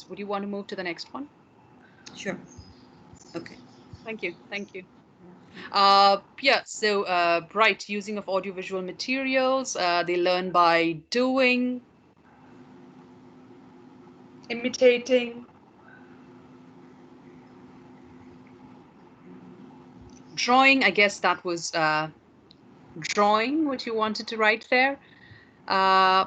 would you want to move to the next one? Sure. Okay. Thank you. Thank you. Yeah, so right, using of audiovisual materials, they learn by doing, imitating, drawing. I guess that was drawing what you wanted to write there. Uh,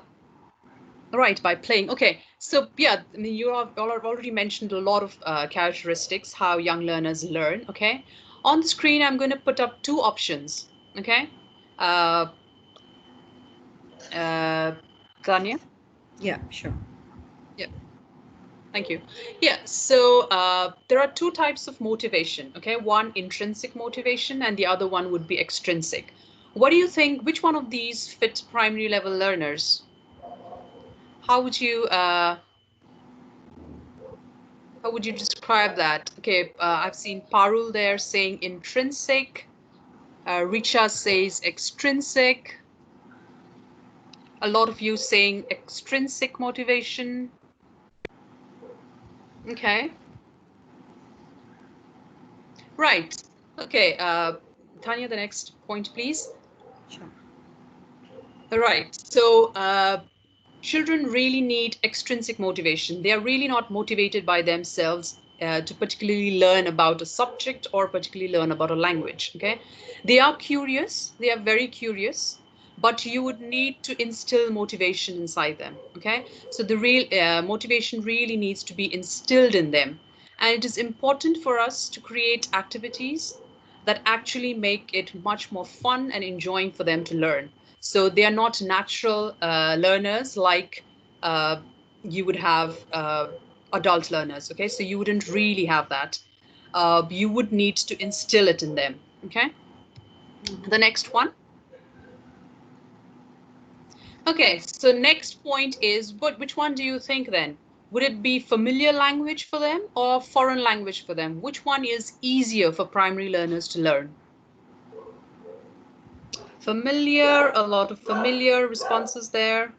right, by playing. Okay, so yeah, I mean, you have already mentioned a lot of characteristics, how young learners learn. Okay, on the screen, I'm going to put up two options. Okay, uh, Tanya? Yeah, sure. Yeah. Thank you. Yeah, so there are two types of motivation, okay? One intrinsic motivation and the other one would be extrinsic. What do you think, which one of these fit primary level learners? How would you describe that? Okay, I've seen Parul there saying intrinsic. Richa says extrinsic. A lot of you saying extrinsic motivation. Okay. Right. Okay. Tanya, the next point, please. Sure. All right. So children really need extrinsic motivation. They are really not motivated by themselves to particularly learn about a subject or particularly learn about a language. Okay. They are curious. They are very curious. But you would need to instill motivation inside them. Okay. So the real motivation really needs to be instilled in them. And it is important for us to create activities that actually make it much more fun and enjoying for them to learn. So they are not natural learners like you would have adult learners. Okay, so you wouldn't really have that. You would need to instill it in them. Okay, the next one. Okay, so next point is which one do you think then? Would it be familiar language for them or foreign language for them? Which one is easier for primary learners to learn? Familiar, a lot of familiar responses there.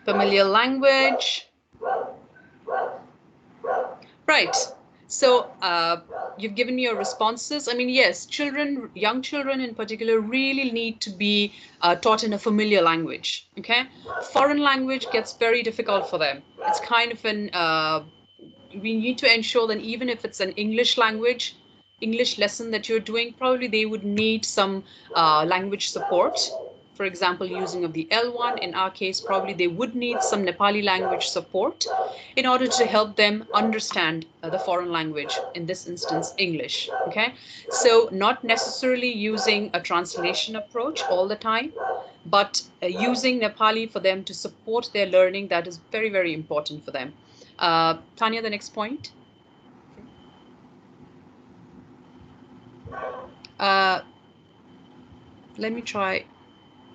Familiar language. Right. So you've given me your responses. I mean, yes, children, young children in particular, really need to be taught in a familiar language. Okay, foreign language gets very difficult for them. It's kind of an we need to ensure that even if it's an English language, English lesson that you're doing, probably they would need some language support. For example, using of the L1, in our case, probably they would need some Nepali language support in order to help them understand the foreign language, in this instance, English. Okay, so not necessarily using a translation approach all the time, but using Nepali for them to support their learning, that is very, very important for them. Tanya, the next point. Uh, let me try.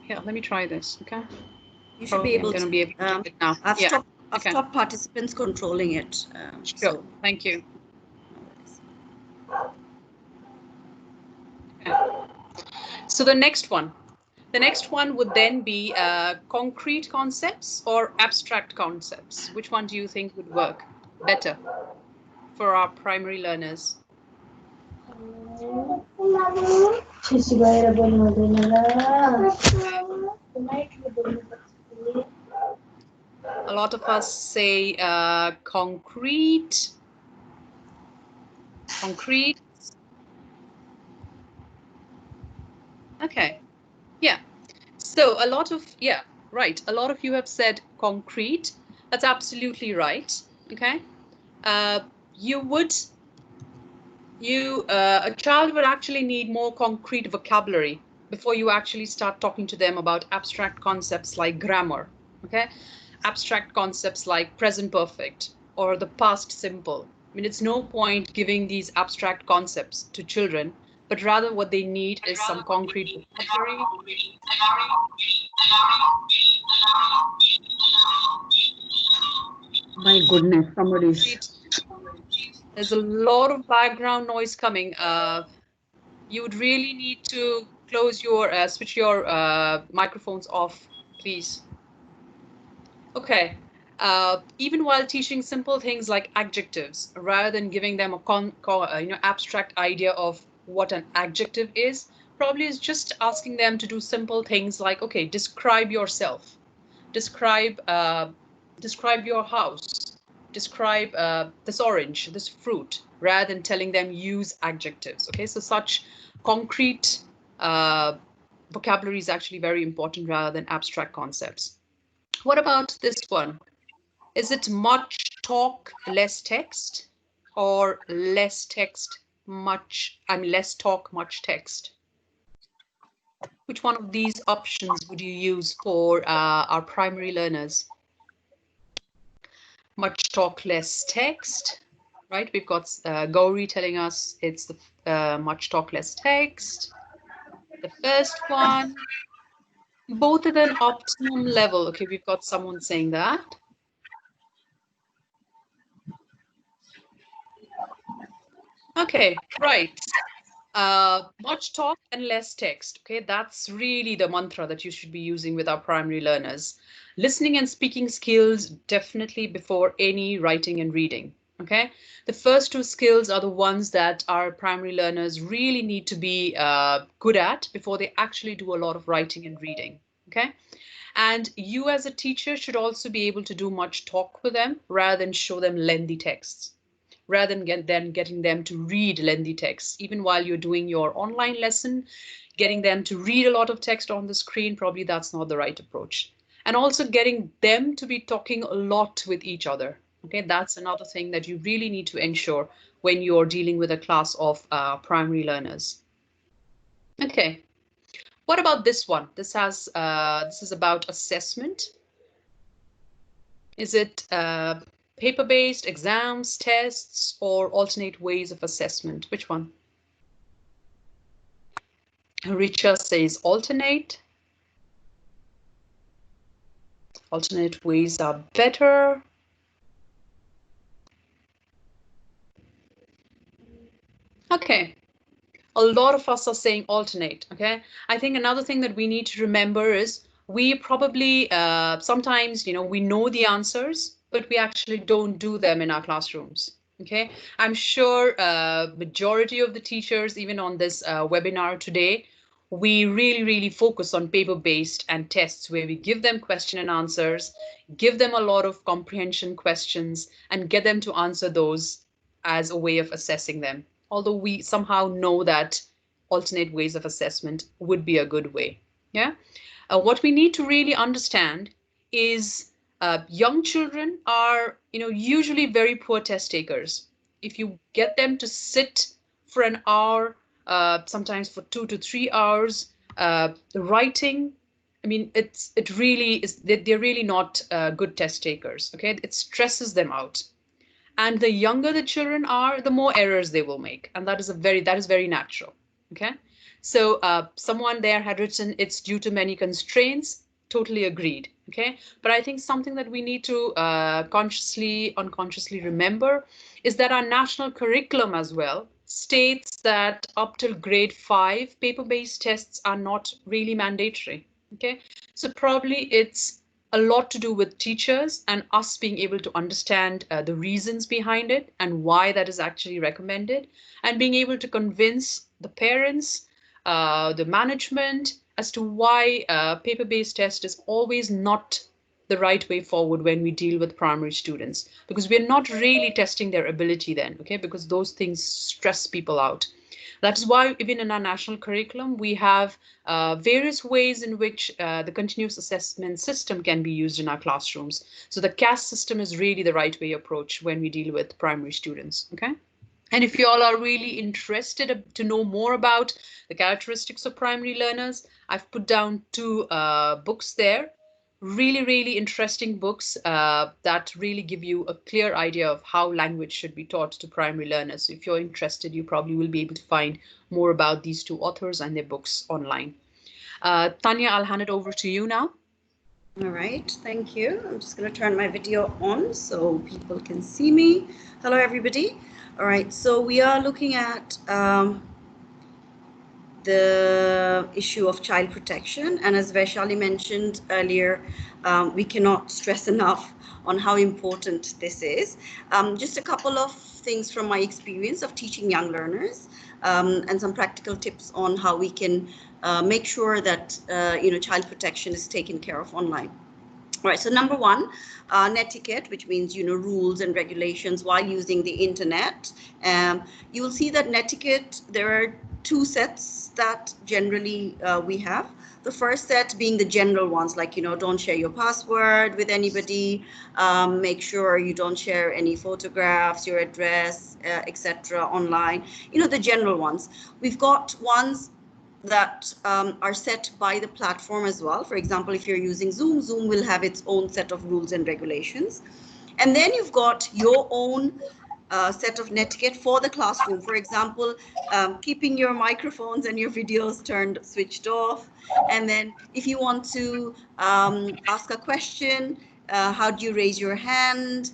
Yeah, let me try this. Okay. You should be Probably I'm able going to. to be able to do it now. I've Yeah. stopped. I've Okay. stopped participants controlling it. Sure. Thank you. No worries. Okay. So the next one. The next one would then be concrete concepts or abstract concepts. Which one do you think would work better for our primary learners? A lot of us say concrete. Concrete. Okay. Yeah. So a lot of, yeah, right. A lot of you have said concrete. That's absolutely right. Okay. Uh, you would, a child would actually need more concrete vocabulary before you actually start talking to them about abstract concepts like grammar. Okay. Abstract concepts like present perfect or the past simple. I mean, it's no point giving these abstract concepts to children, but rather what they need is some concrete vocabulary. My goodness, somebody's. There's a lot of background noise coming. You would really need to close your, switch your microphones off, please. Okay. Even while teaching simple things like adjectives, rather than giving them a abstract idea of what an adjective is, probably is just asking them to do simple things like, okay, describe yourself, describe describe your house, describe this orange, this fruit, rather than telling them use adjectives. Okay, so such concrete vocabulary is actually very important rather than abstract concepts. What about this one? Is it much talk, less text, or less text, less talk, much text? Which one of these options would you use for our primary learners? Much talk, less text, right? We've got Gauri telling us it's the much talk, less text. The first one, both at an optimum level. Okay, we've got someone saying that. Okay, right. Much talk and less text. Okay, that's really the mantra that you should be using with our primary learners. Listening and speaking skills definitely before any writing and reading. Okay, the first two skills are the ones that our primary learners really need to be good at before they actually do a lot of writing and reading. Okay, and you as a teacher should also be able to do much talk with them rather than show them lengthy texts, rather than getting them to read lengthy texts. Even while you're doing your online lesson, getting them to read a lot of text on the screen, probably that's not the right approach. And also getting them to be talking a lot with each other. Okay, that's another thing that you really need to ensure when you're dealing with a class of primary learners. Okay, what about this one? This is about assessment. Is it paper-based, exams, tests, or alternate ways of assessment? Which one? Richa says alternate. Alternate ways are better. Okay. A lot of us are saying alternate. Okay. I think another thing that we need to remember is we probably sometimes, we know the answers, but we actually don't do them in our classrooms. Okay. I'm sure majority of the teachers, even on this webinar today, we really focus on paper-based and tests where we give them question and answers, give them a lot of comprehension questions, and get them to answer those as a way of assessing them. Although we somehow know that alternate ways of assessment would be a good way. Yeah. What we need to really understand is young children are, usually very poor test takers. If you get them to sit for an hour, sometimes for 2 to 3 hours, writing, I mean, it really is, they're really not good test takers. Okay, it stresses them out. And the younger the children are, the more errors they will make, and that is very natural. Okay, so someone there had written it's due to many constraints. Totally agreed. Okay, but I think something that we need to consciously, unconsciously remember is that our national curriculum as well states that up till grade 5 paper-based tests are not really mandatory. Okay, so probably it's a lot to do with teachers and us being able to understand the reasons behind it and why that is actually recommended, and being able to convince the parents, the management, as to why paper-based test is always not the right way forward when we deal with primary students, because we're not really testing their ability then. Okay, because those things stress people out. That is why even in our national curriculum, we have various ways in which the continuous assessment system can be used in our classrooms. So the CAS system is really the right way approach when we deal with primary students. Okay. And if you all are really interested to know more about the characteristics of primary learners, I've put down two books there. Really interesting books that really give you a clear idea of how language should be taught to primary learners. So if you're interested, you probably will be able to find more about these two authors and their books online. Tanya, I'll hand it over to you now. All right, thank you. I'm just going to turn my video on so people can see me. Hello, everybody. All right, so we are looking at the issue of child protection. And as Vaishali mentioned earlier, we cannot stress enough on how important this is. Just a couple of things from my experience of teaching young learners, and some practical tips on how we can make sure that child protection is taken care of online. All right, so number one, netiquette, which means, rules and regulations while using the internet. You will see that netiquette, there are two sets that generally we have. The first set being the general ones, like, don't share your password with anybody, make sure you don't share any photographs, your address, etc. online, the general ones. We've got ones that are set by the platform as well. For example, if you're using Zoom, Zoom will have its own set of rules and regulations. And then you've got your own set of netiquette for the classroom. For example, keeping your microphones and your videos switched off. And then if you want to ask a question, how do you raise your hand?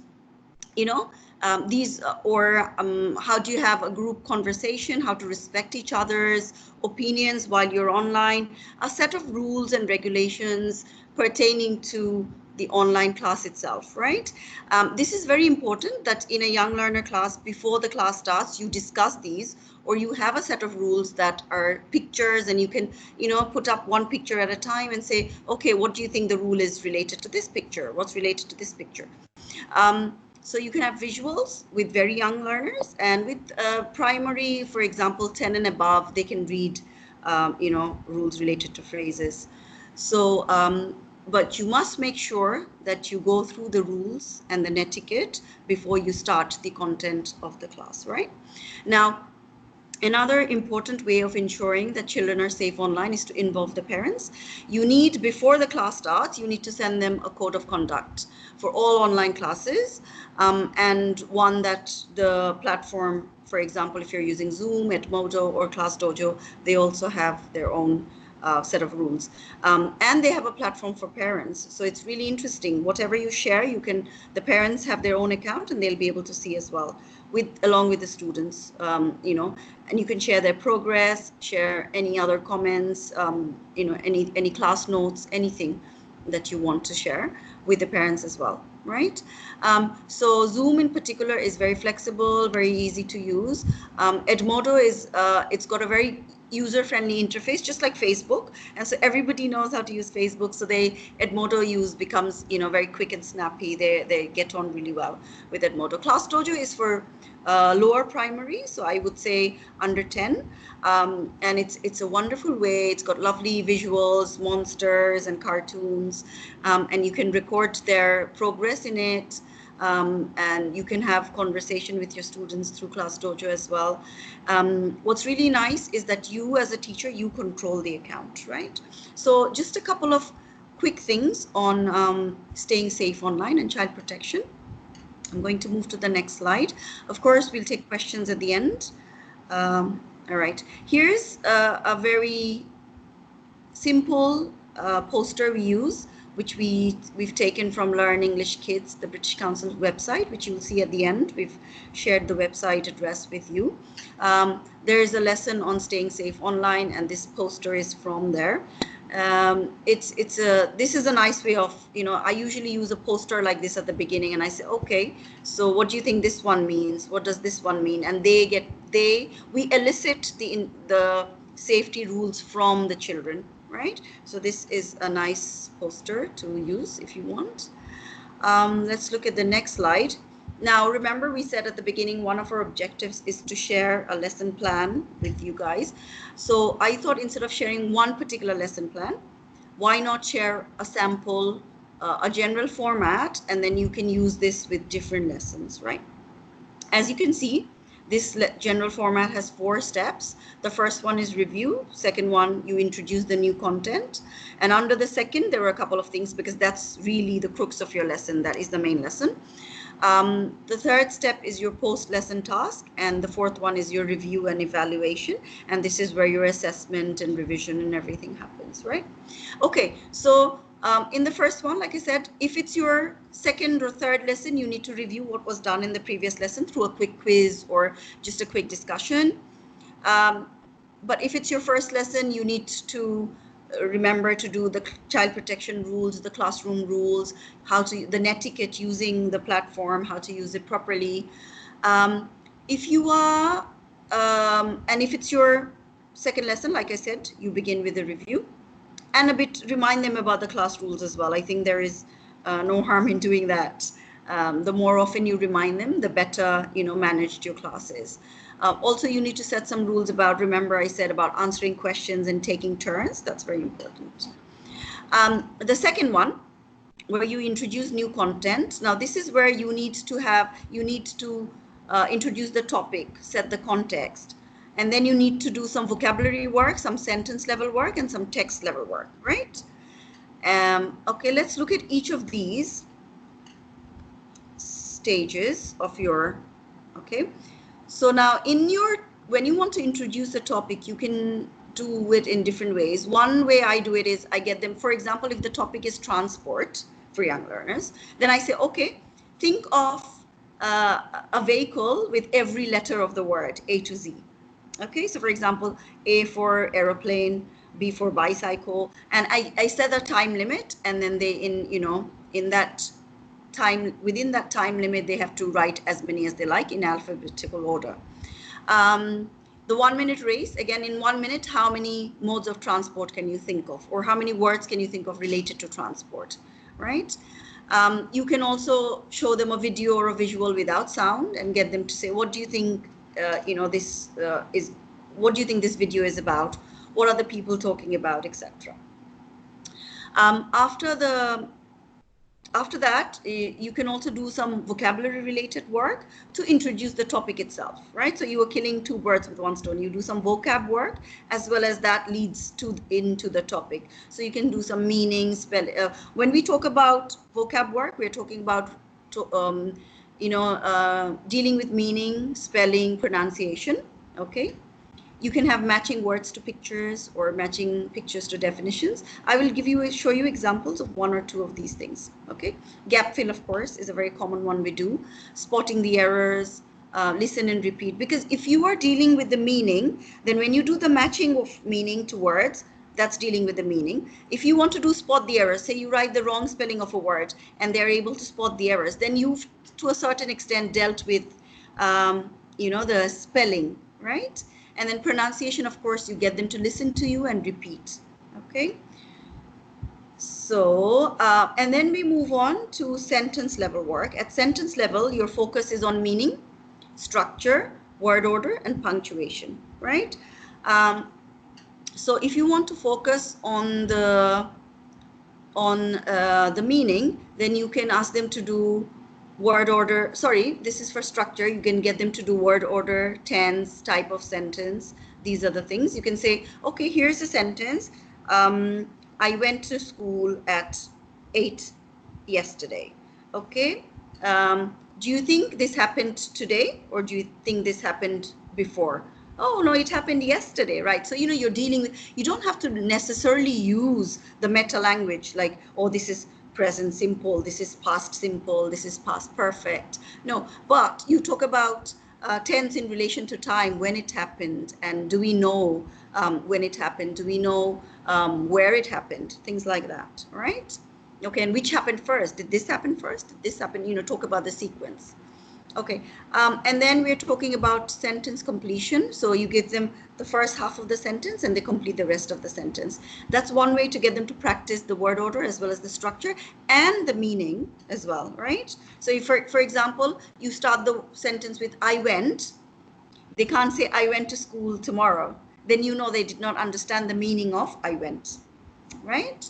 These or how do you have a group conversation, how to respect each other's opinions while you're online, a set of rules and regulations pertaining to the online class itself, right? This is very important that in a young learner class, before the class starts, you discuss these, or you have a set of rules that are pictures, and you can put up one picture at a time and say, okay, what do you think the rule is related to this picture, what's related to this picture. So you can have visuals with very young learners, and with primary, for example, 10 and above, they can read, rules related to phrases. So, but you must make sure that you go through the rules and the netiquette before you start the content of the class, right? Now, another important way of ensuring that children are safe online is to involve the parents. You need, before the class starts, you need to send them a code of conduct for all online classes, and one that the platform, for example, if you're using Zoom, Edmodo, or Class Dojo, they also have their own set of rules, and they have a platform for parents. So it's really interesting. Whatever you share, the parents have their own account, and they'll be able to see as well, along with the students, and you can share their progress, share any other comments, any class notes, anything that you want to share with the parents as well, right? So Zoom in particular is very flexible, very easy to use. Edmodo is, it's got a very user-friendly interface, just like Facebook, and so everybody knows how to use Facebook. So Edmodo becomes very quick and snappy. They get on really well with Edmodo. Class Dojo is for lower primary, so I would say under 10, and it's a wonderful way. It's got lovely visuals, monsters and cartoons, and you can record their progress in it. And you can have conversation with your students through Class Dojo as well. What's really nice is that you, as a teacher, you control the account, right? So just a couple of quick things on staying safe online and child protection. I'm going to move to the next slide. Of course, we'll take questions at the end. All right, here's a very simple poster we use, which we've taken from Learn English Kids, the British Council website, which you will see at the end. We've shared the website address with you. There's a lesson on staying safe online, and this poster is from there. This is a nice way of, I usually use a poster like this at the beginning, and I say, okay, so what do you think this one means? What does this one mean? And we elicit the safety rules from the children, right? So this is a nice poster to use if you want. Let's look at the next slide. Now, remember, we said at the beginning, one of our objectives is to share a lesson plan with you guys. So I thought, instead of sharing one particular lesson plan, why not share a sample, a general format, and then you can use this with different lessons, right? As you can see, this general format has 4 steps. The first one is review. Second one, you introduce the new content. And under the second, there are a couple of things, because that's really the crux of your lesson. That is the main lesson. The third step is your post-lesson task, and the fourth one is your review and evaluation, and this is where your assessment and revision and everything happens, right? Okay, so in the first one, like I said, if it's your second or third lesson, you need to review what was done in the previous lesson through a quick quiz or just a quick discussion. but if it's your first lesson, you need to remember to do the child protection rules, the classroom rules, how to the netiquette using the platform, how to use it properly. Um, if you are, and if it's your second lesson, like I said, you begin with a review and a bit remind them about the class rules as well. I think there is no harm in doing that. The more often you remind them, the better, managed your class is. Also, you need to set some rules about, remember I said about answering questions and taking turns. That's very important. The second one, where you introduce new content. Now, this is where you need to introduce the topic, set the context, and then you need to do some vocabulary work, some sentence level work, and some text level work, right? Okay, let's look at each of these stages of your, okay. So now when you want to introduce a topic, you can do it in different ways. One way I do it is I get them, for example, if the topic is transport for young learners, then I say, okay, think of a vehicle with every letter of the word, A to Z. Okay, so for example, A for aeroplane, B for bicycle, and I set a time limit, and then they in that time, within that time limit, they have to write as many as they like in alphabetical order. The 1 minute race, again, in 1 minute, how many modes of transport can you think of, or how many words can you think of related to transport, right? You can also show them a video or a visual without sound and get them to say, what do you think what do you think this video is about? What are the people talking about, etc. After that, you can also do some vocabulary related work to introduce the topic itself, right? So you are killing two birds with one stone. You do some vocab work, as well as that leads into the topic. So you can do some meaning, when we talk about vocab work, we're talking about dealing with meaning, spelling, pronunciation, okay? You can have matching words to pictures or matching pictures to definitions. I will show you examples of one or two of these things, okay? Gap fill, of course, is a very common one we do. Spotting the errors, listen and repeat. Because if you are dealing with the meaning, then when you do the matching of meaning to words, that's dealing with the meaning. If you want to do spot the errors, say you write the wrong spelling of a word and they're able to spot the errors, then you've, to a certain extent, dealt with, the spelling, right? And then pronunciation, of course, you get them to listen to you and repeat, okay? So, and then we move on to sentence level work. At sentence level, your focus is on meaning, structure, word order, and punctuation, right? So if you want to focus on the meaning, then you can ask them to do word order. Sorry, this is for structure. You can get them to do word order, tense, type of sentence. These are the things. You can say, okay, here's a sentence. I went to school at 8 yesterday. Okay. Do you think this happened today, or do you think this happened before? Oh, no, it happened yesterday, right? So, you're dealing with, you don't have to necessarily use the meta language like, oh, this is present simple, this is past simple, this is past perfect. No, but you talk about tense in relation to time, when it happened, and do we know when it happened? Do we know where it happened? Things like that, right? Okay, and which happened first? Did this happen first? Did this happen? Talk about the sequence. Okay, and then we're talking about sentence completion. So you give them the first half of the sentence and they complete the rest of the sentence. That's one way to get them to practice the word order as well as the structure and the meaning as well, right? So if, for example, you start the sentence with I went, they can't say I went to school tomorrow. Then they did not understand the meaning of I went, right?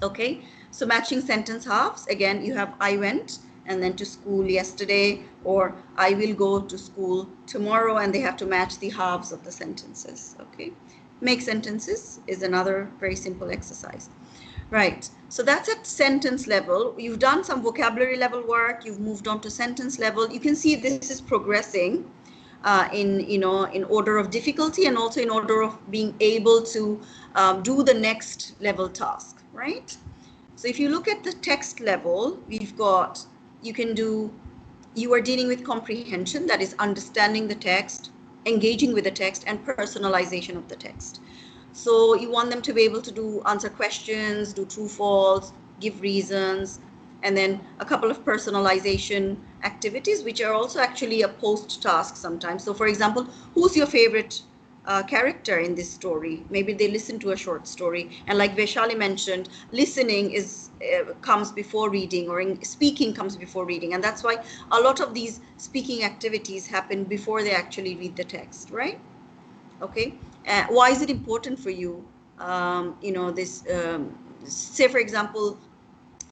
Okay, so matching sentence halves, again, you have I went, and then to school yesterday, or I will go to school tomorrow, and they have to match the halves of the sentences, okay? Make sentences is another very simple exercise. Right, so that's at sentence level. You've done some vocabulary level work, you've moved on to sentence level. You can see this is progressing in order of difficulty and also in order of being able to do the next level task, right? So if you look at the text level, we've got, you are dealing with comprehension, that is understanding the text, engaging with the text, and personalization of the text. So you want them to be able to answer questions, do true, false, give reasons, and then a couple of personalization activities, which are also actually a post task sometimes. So for example, who's your favorite character in this story? Maybe they listen to a short story, and like Vaishali mentioned, listening comes before reading, or speaking comes before reading, and that's why a lot of these speaking activities happen before they actually read the text, right? Okay. Why is it important for you? This, say for example,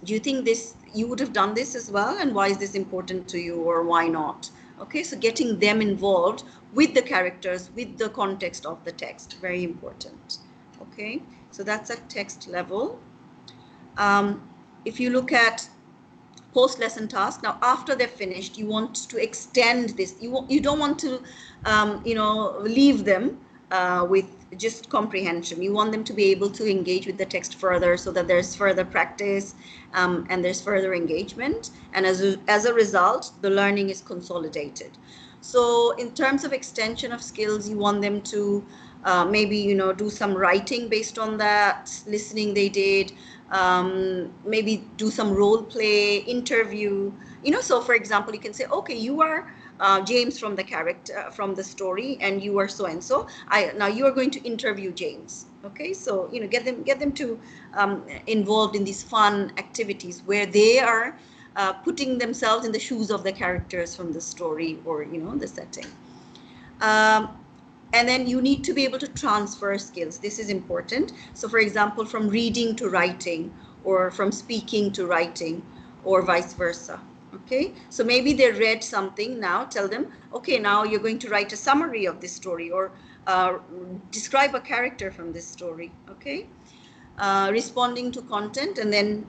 do you think you would have done this as well, and why is this important to you, or why not? Okay, so getting them involved with the characters, with the context of the text, very important. Okay, so that's at text level. If you look at post lesson task, now after they're finished, you want to extend this. You don't want to leave them with just comprehension. You want them to be able to engage with the text further, so that there's further practice, and there's further engagement, and as a result, the learning is consolidated. So in terms of extension of skills, you want them to maybe do some writing based on that listening they did, maybe do some role play, interview. So for example, you can say, okay, you are James from the character, from the story, and you are so and so. Now you are going to interview James. Okay, so get them to involved in these fun activities where they are putting themselves in the shoes of the characters from the story, or the setting. And then you need to be able to transfer skills. This is important. So for example, from reading to writing, or from speaking to writing, or vice versa. Okay, so maybe they read something. Now tell them, okay, now you're going to write a summary of this story, or describe a character from this story. Okay, responding to content, and then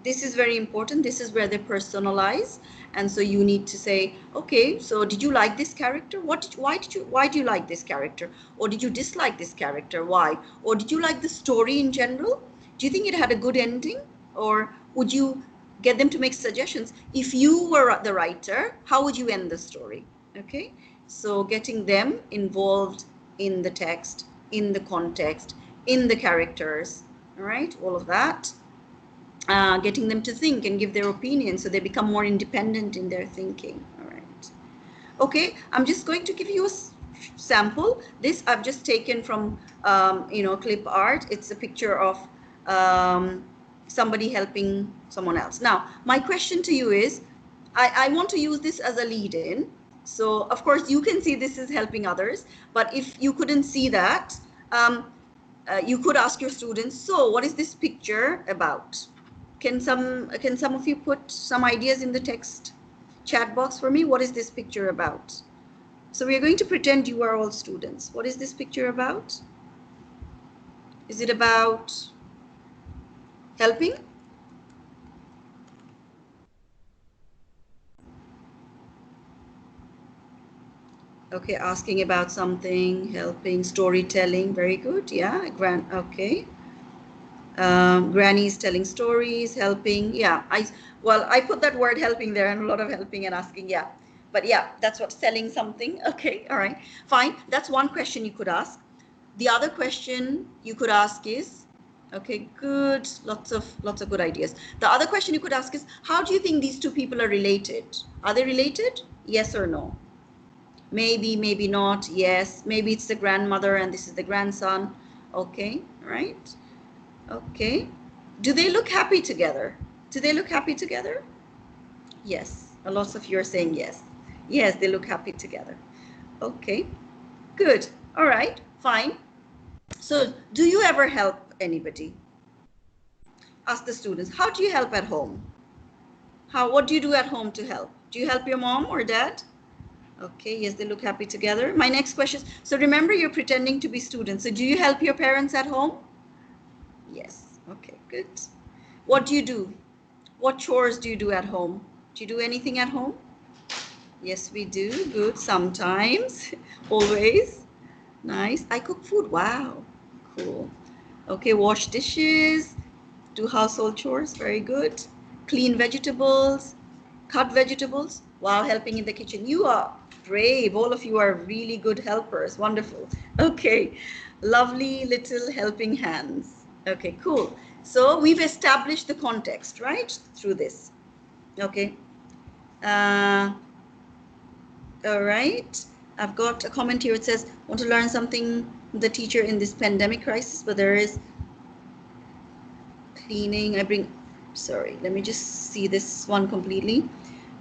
this is very important. This is where they personalize. And so you need to say, okay, so did you like this character? Why do you like this character? Or did you dislike this character? Why? Or did you like the story in general? Do you think it had a good ending? Or would you get them to make suggestions? If you were the writer, how would you end the story? Okay, so getting them involved in the text, in the context, in the characters, all right, all of that. Getting them to think and give their opinion, so they become more independent in their thinking. All right. Okay, I'm just going to give you a sample. This I've just taken from clip art. It's a picture of somebody helping someone else. Now, my question to you is, I want to use this as a lead-in. So of course you can see this is helping others, but if you couldn't see that, you could ask your students, so what is this picture about? Can some of you put some ideas in the text chat box for me? What is this picture about? So we are going to pretend you are all students. What is this picture about? Is it about helping? Okay, asking about something, helping, storytelling. Very good. Yeah, okay. Granny's telling stories, helping. Yeah, I put that word helping there, and a lot of helping and asking. Yeah, but yeah, that's what, selling something. Okay, all right, fine. That's one question you could ask. The other question you could ask is, okay, good, lots of good ideas. The other question you could ask is, how do you think these two people are related? Are they related? Yes or no? Maybe, maybe not. Yes, maybe it's the grandmother and this is the grandson. Okay, right. Okay. Do they look happy together? Do they look happy together? Yes. A lot of you are saying yes. Yes, they look happy together. Okay. Good. All right. Fine. So, do you ever help anybody? Ask the students. How do you help at home? What do you do at home to help? Do you help your mom or dad? Okay. Yes, they look happy together. My next question. So, remember, you're pretending to be students. So, do you help your parents at home? Yes. Okay, good. What do you do? What chores do you do at home? Do you do anything at home? Yes, we do. Good. Sometimes. Always. Nice. I cook food. Wow. Cool. Okay, wash dishes. Do household chores. Very good. Clean vegetables. Cut vegetables. Wow, helping in the kitchen. You are brave. All of you are really good helpers. Wonderful. Okay. Lovely little helping hands. Okay, cool. So we've established the context, right? Through this. Okay. All right. I've got a comment here. It says, want to learn something from the teacher in this pandemic crisis, but there is cleaning. Sorry, let me just see this one completely.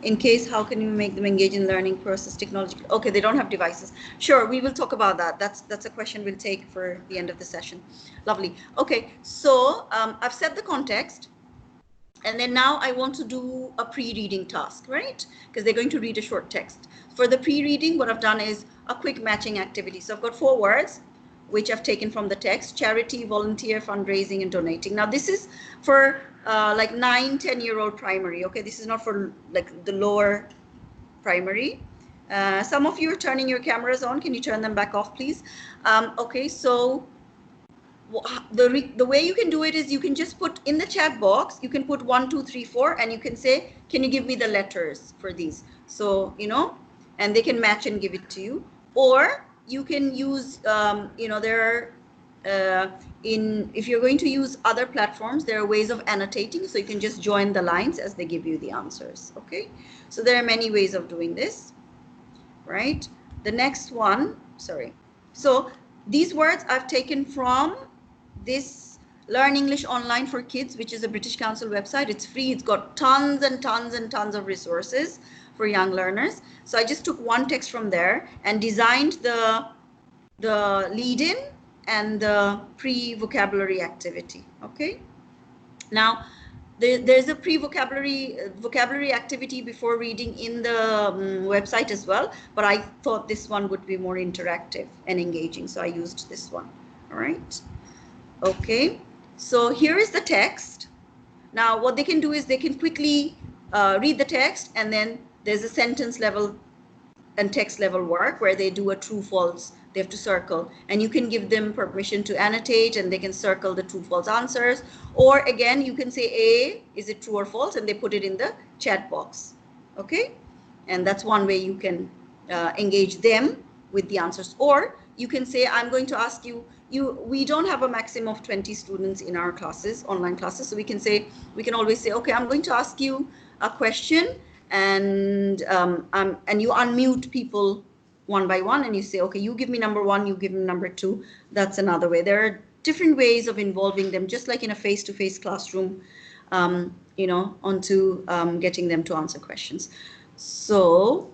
In case, how can you make them engage in learning process technology? Okay, they don't have devices. Sure, we will talk about that. That's a question we'll take for the end of the session. Lovely. Okay, so I've set the context. And then now I want to do a pre-reading task, right? Because they're going to read a short text. For the pre-reading, what I've done is a quick matching activity. So I've got 4 words, which I've taken from the text: charity, volunteer, fundraising, and donating. Now this is for like 9-10-year-old primary. Okay, this is not for like the lower primary. Some of you are turning your cameras on. Can you turn them back off, please? Okay, so the way you can do it is you can just put in the chat box, you can put 1, 2, 3, 4, and you can say, can you give me the letters for these? So, you know, and they can match and give it to you. Or you can use, you know, there are, if you're going to use other platforms, there are ways of annotating. So you can just join the lines as they give you the answers. Okay. So there are many ways of doing this, right? The next one, sorry. So these words I've taken from this Learn English Online for Kids, which is a British Council website. It's free. It's got tons and tons and tons of resources for young learners. So I just took one text from there and designed the lead-in and the pre-vocabulary activity. Okay. Now, there's a vocabulary activity before reading in the website as well, but I thought this one would be more interactive and engaging, so I used this one. All right. Okay, so here is the text. Now what they can do is they can quickly read the text, and then there's a sentence level and text level work where they do a true false. They have to circle, and you can give them permission to annotate, and they can circle the true false answers. Or again, you can say A, is it true or false, and they put it in the chat box. Okay, and that's one way you can engage them with the answers. Or you can say, I'm going to ask you, we don't have a maximum of 20 students in our classes, online classes, so we can always say, okay, I'm going to ask you a question, and you unmute people one by one, and you say, okay, you give me number 1, you give me number 2. That's another way. There are different ways of involving them, just like in a face-to-face classroom, you know, onto getting them to answer questions. So,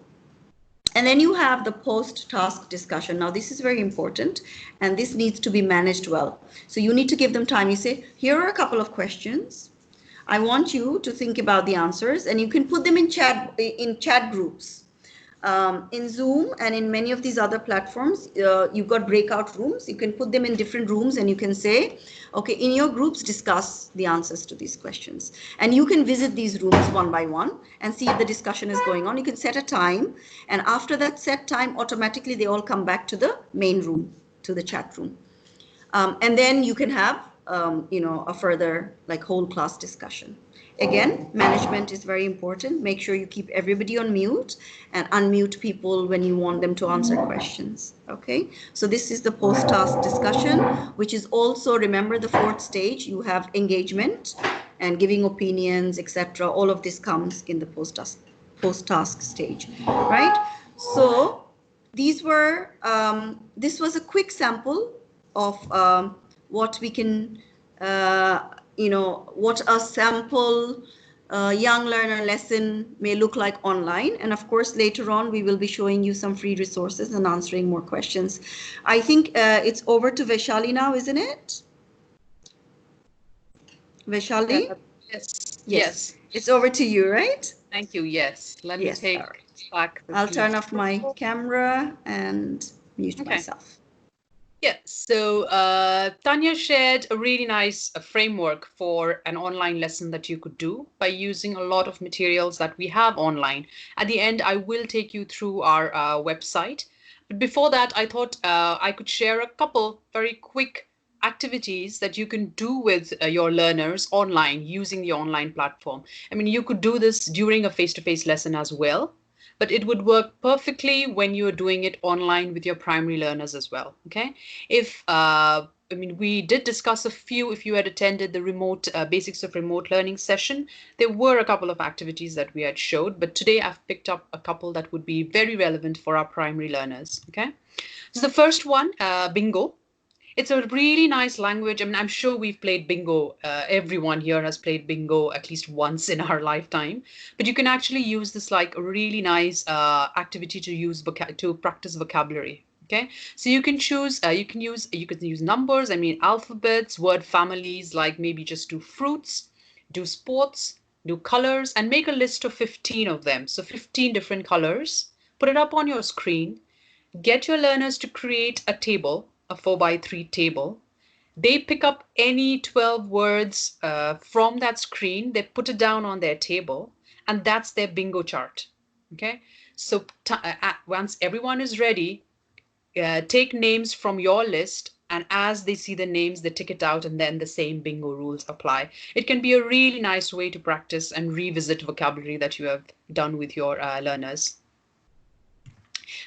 and then you have the post-task discussion. Now, this is very important, and this needs to be managed well. So you need to give them time. You say, here are a couple of questions. I want you to think about the answers, and you can put them in chat groups. In Zoom and in many of these other platforms, you've got breakout rooms. You can put them in different rooms, and you can say, okay, in your groups, discuss the answers to these questions. And you can visit these rooms one by one and see if the discussion is going on. You can set a time, and after that set time, automatically they all come back to the main room, to the chat room. And then you can have, you know, a further like whole class discussion. Again, management is very important. Make sure you keep everybody on mute and unmute people when you want them to answer questions. Okay, so this is the post-task discussion, which is also, remember, the 4th stage. You have engagement and giving opinions, etc. All of this comes in the post-task stage, right? So these were, this was a quick sample of what we can, you know, what a sample young learner lesson may look like online. And of course, later on, we will be showing you some free resources and answering more questions. I think it's over to Vaishali now, isn't it? Vaishali? Yes. It's over to you, right? Thank you. Yes. Let me take back. I'll turn off my camera and mute myself. Yeah, so Tanya shared a really nice framework for an online lesson that you could do by using a lot of materials that we have online. At the end, I will take you through our website. But before that, I thought I could share a couple very quick activities that you can do with your learners online using the online platform. I mean, you could do this during a face-to-face lesson as well. but it would work perfectly when you're doing it online with your primary learners as well. Okay. If I mean, we did discuss a few. If you had attended the remote basics of remote learning session, there were a couple of activities that we had showed, but today I've picked up a couple that would be very relevant for our primary learners. Okay. So the first one, bingo. It's a really nice language. I mean, I'm sure we've played bingo. Everyone here has played bingo at least once in our lifetime. But you can actually use this like a really nice activity to use to practice vocabulary. Okay, so you can choose. You can use numbers. I mean, alphabets, word families, like maybe just do fruits, do sports, do colors, and make a list of 15 of them. So 15 different colors. Put it up on your screen. Get your learners to create a table, a 4 by 3 table. They pick up any 12 words from that screen, they put it down on their table, and that's their bingo chart. Okay, so once everyone is ready, take names from your list, and as they see the names, they tick it out, and then the same bingo rules apply. It can be a really nice way to practice and revisit vocabulary that you have done with your learners.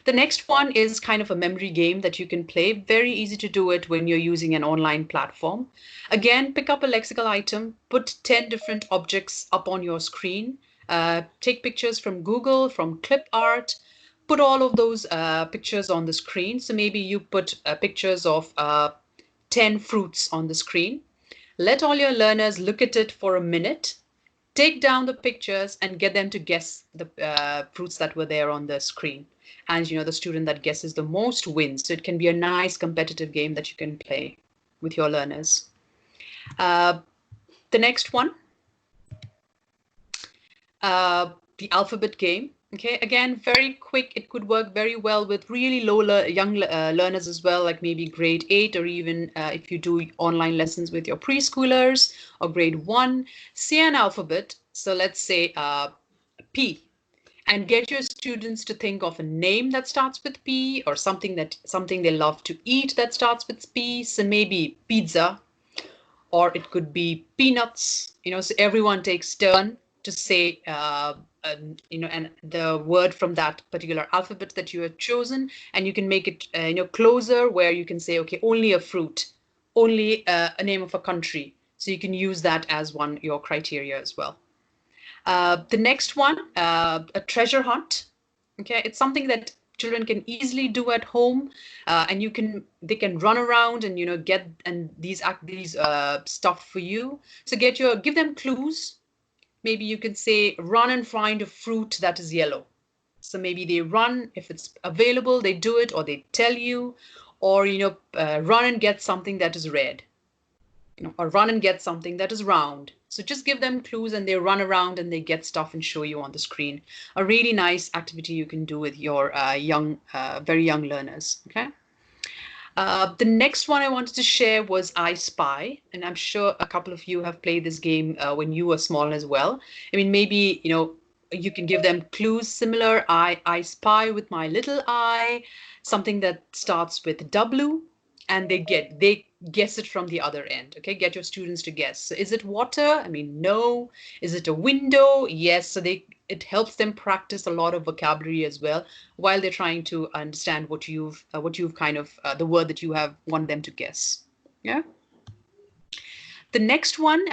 The next one is kind of a memory game that you can play. Very easy to do it when you're using an online platform. Again, pick up a lexical item, put 10 different objects up on your screen, take pictures from Google, from clip art, put all of those pictures on the screen. So maybe you put pictures of 10 fruits on the screen. Let all your learners look at it for a minute, take down the pictures and get them to guess the fruits that were there on the screen. And the student that guesses the most wins. So it can be a nice competitive game that you can play with your learners. The next one, the alphabet game. Okay, again, very quick. It could work very well with really young learners as well, like maybe grade 8, or even if you do online lessons with your preschoolers, or grade 1. Say an alphabet. So let's say P, and get your students to think of a name that starts with P, or something they love to eat that starts with P. So maybe pizza, or it could be peanuts. So everyone takes turn to say and the word from that particular alphabet that you have chosen, and you can make it closer, where you can say, okay, only a fruit, only a name of a country. So you can use that as your criteria as well. The next one, a treasure hunt. Okay, it's something that children can easily do at home, and they can run around and get these stuff for you. So give them clues. Maybe you can say, run and find a fruit that is yellow. So maybe they run, if it's available, they do it, or they tell you, or run and get something that is red, or run and get something that is round. So just give them clues and they run around and they get stuff and show you on the screen. A really nice activity you can do with your very young learners. Okay. The next one I wanted to share was I Spy, and I'm sure a couple of you have played this game when you were small as well. I mean, maybe you can give them clues similar. I spy with my little eye, something that starts with W, and they guess it from the other end. Okay, get your students to guess. So is it water? I mean, no. Is it a window? Yes. So it helps them practice a lot of vocabulary as well, while they're trying to understand what you've kind of the word that you have want them to guess. Yeah. The next one,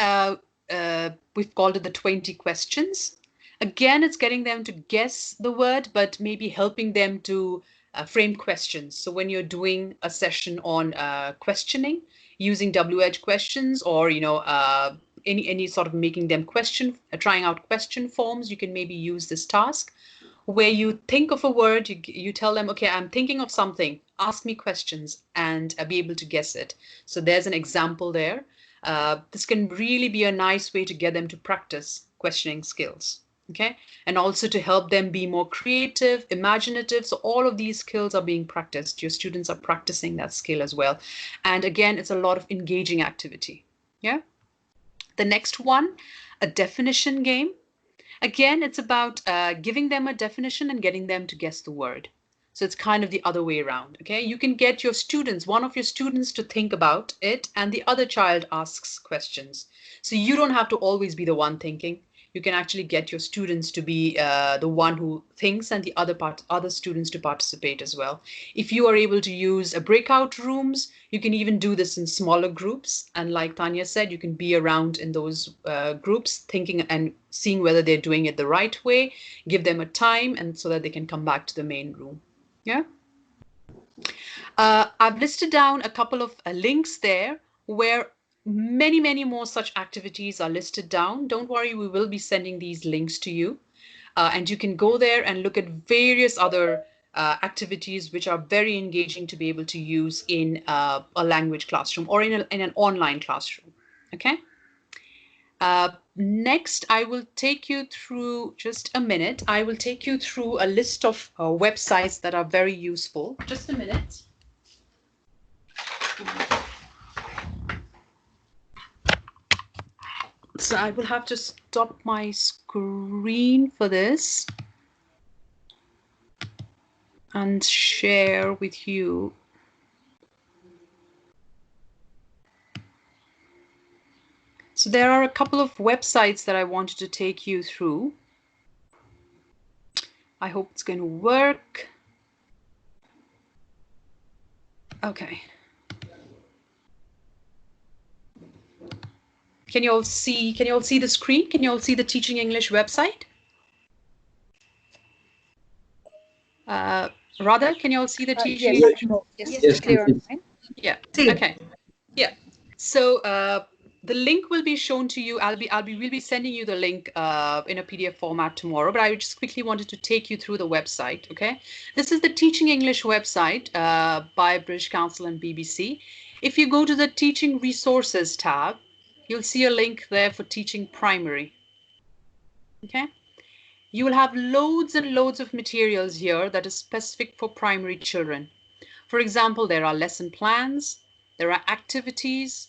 we've called it the 20 questions. Again, it's getting them to guess the word, but maybe helping them to frame questions. So when you're doing a session on questioning, using WH questions, or any sort of making them trying out question forms, you can maybe use this task where you think of a word, you tell them, okay, I'm thinking of something, ask me questions, and be able to guess it. So there's an example there. This can really be a nice way to get them to practice questioning skills. Okay, and also to help them be more creative, imaginative. So all of these skills are being practiced. Your students are practicing that skill as well. And again, it's a lot of engaging activity. Yeah. The next one, a definition game. Again, it's about giving them a definition and getting them to guess the word. So it's kind of the other way around. Okay, you can get one of your students to think about it, and the other child asks questions. So you don't have to always be the one thinking. you can actually get your students to be the one who thinks and the other students to participate as well. If you are able to use a breakout rooms, you can even do this in smaller groups. And like Tanya said, you can be around in those groups thinking and seeing whether they're doing it the right way, give them a time and so that they can come back to the main room. Yeah. I've listed down a couple of links there where many more such activities are listed down. Don't worry, we will be sending these links to you. And you can go there and look at various other activities which are very engaging to be able to use in a language classroom or in an online classroom. Okay. Next, I will take you through just a minute. I will take you through a list of websites that are very useful. Just a minute. So I will have to stop my screen for this and share with you. So there are a couple of websites that I wanted to take you through. I hope it's going to work. Okay. Can you all see the screen? Can you all see the Teaching English website? Radha, can you all see the Teaching English? Yes, clear. Yeah. Okay. Yeah. So the link will be shown to you. We'll be sending you the link in a PDF format tomorrow. But I just quickly wanted to take you through the website. Okay. This is the Teaching English website by British Council and BBC. If you go to the Teaching Resources tab, you'll see a link there for teaching primary. Okay. You will have loads and loads of materials here that is specific for primary children. For example, there are lesson plans, there are activities,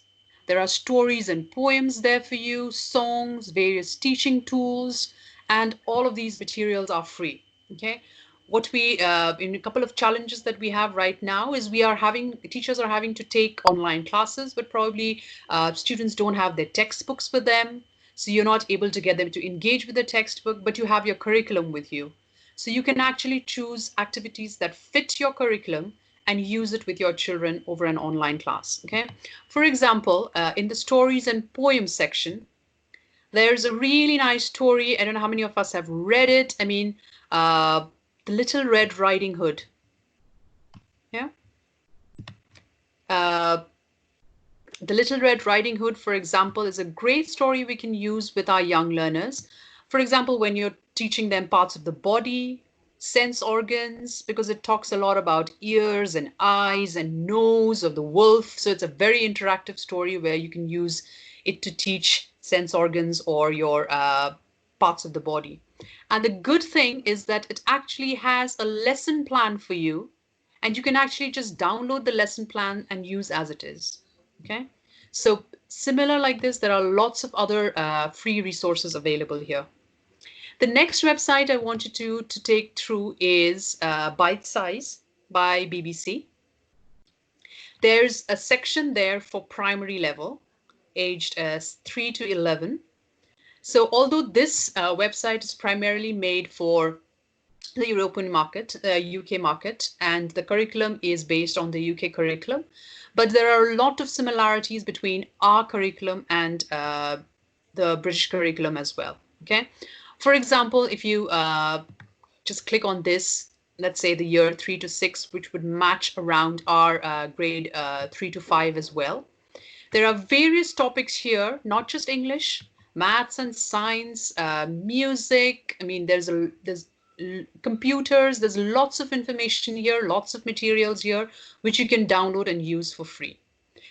there are stories and poems there for you, songs, various teaching tools, and all of these materials are free. Okay. What we, in a couple of challenges that we have right now is teachers are having to take online classes, but probably students don't have their textbooks with them. So you're not able to get them to engage with the textbook, but you have your curriculum with you. So you can actually choose activities that fit your curriculum and use it with your children over an online class. Okay. For example, in the stories and poems section, there's a really nice story. I don't know how many of us have read it. I mean, The Little Red Riding Hood. Yeah. The Little Red Riding Hood, for example, is a great story we can use with our young learners. For example, when you're teaching them parts of the body, sense organs, because it talks a lot about ears and eyes and nose of the wolf. So it's a very interactive story where you can use it to teach sense organs or your parts of the body. And the good thing is that it actually has a lesson plan for you, and you can actually just download the lesson plan and use as it is. Okay. So similar like this, there are lots of other free resources available here. The next website I wanted to take through is Bite Size by BBC. There's a section there for primary level, aged 3 to 11. So although this website is primarily made for the European market, UK market, and the curriculum is based on the UK curriculum, but there are a lot of similarities between our curriculum and the British curriculum as well. Okay. For example, if you just click on this, let's say the year 3 to 6, which would match around our grade 3 to 5 as well. There are various topics here, not just English, maths and science, music. I mean, there's computers, there's lots of information here, lots of materials here, which you can download and use for free.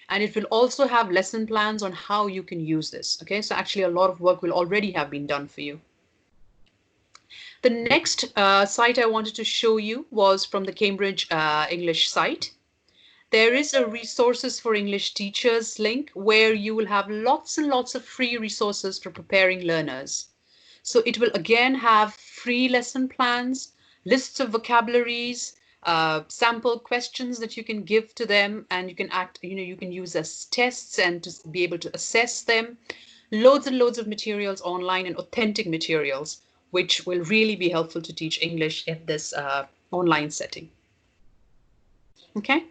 And it will also have lesson plans on how you can use this. Okay, so actually a lot of work will already have been done for you. The next site I wanted to show you was from the Cambridge English site. There is a resources for English teachers link where you will have lots and lots of free resources for preparing learners. So it will again have free lesson plans, lists of vocabularies, sample questions that you can give to them, and you can you can use as tests and to be able to assess them. loads and loads of materials online and authentic materials, which will really be helpful to teach English in this online setting. Okay.